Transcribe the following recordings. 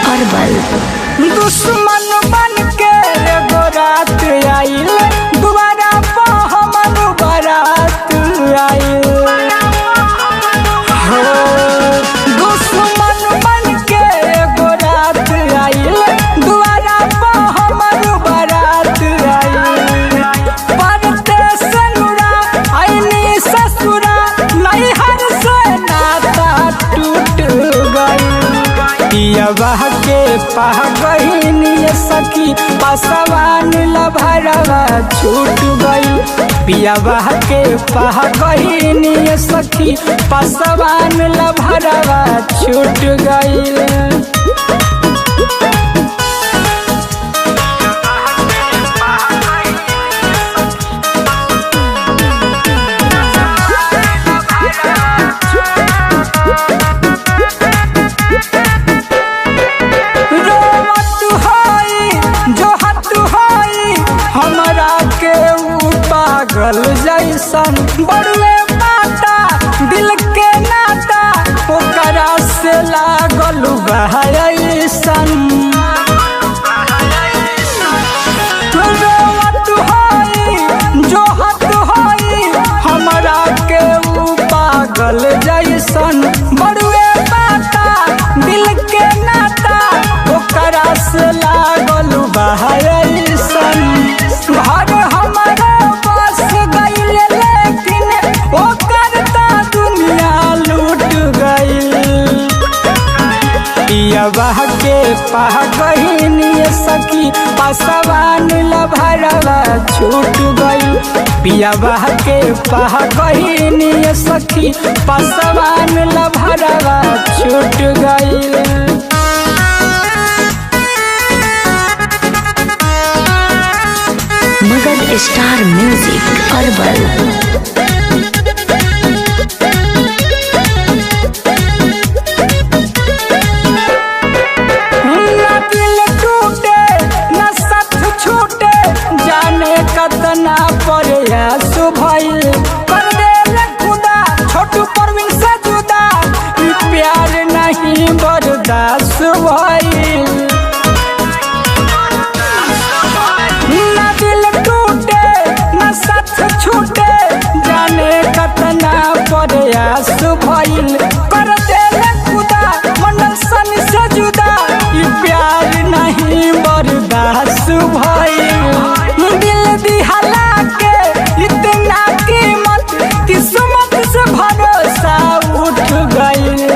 Herbal. दुश्मन बन के एगो रात आइल, दोबारा हमर बारात आइल। हो दुश्मन बन के एगो रात आइल, दोबारा हमर बारात आइल। परदेस नुरा आइनी ससुरा, नैहर से नाता टूट गइल। पियवा के पह गईनी सखी, पसवान लभरवा छूट गई। पियवा के पह गईनी सखी, पसवान लभरवा छूट गई। हमरा के पागल जैसन बड़ुए पाता, दिल के नाता ओकरा से लागल बहसन। रोवत होई जोहत होई, हमरा के पागल जैसन बड़ुए पाता, दिल के नाता ओकरा से लागल बहसन। घर हमारे बस गइल, लेकिन ओकर ता दुनिया लूट गइल। पियवा के पह गईनी सखी, पसवान लभरवा छूट गइल। पियवा के पह गईनी सखी, पसवान लभरवा छूट गइल। Magadh star music herbal. कतना प्रयास भइल, कर देल खुदा छोटू परवीन से जुदा, प्यार नहीं बर्दाश्त भइल। ना दिल टूटे ना साथ छूटे, जाने कतना प्रयास भइल, कर देल खुदा मंडल सन से जुदा, प्यार नहीं बर्दाश्त भइल। दिल दिहला के इतना कीमत, किस्मत से भरोसा उठ गई।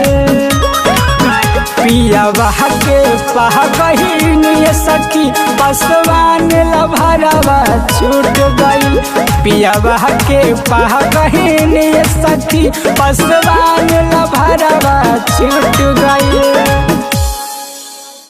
पियवा के पह गईनी सखी, पसवान लभरवा छूट गई। पियवा के पह गईनी सखी, पसवान लभरवा छूट गई।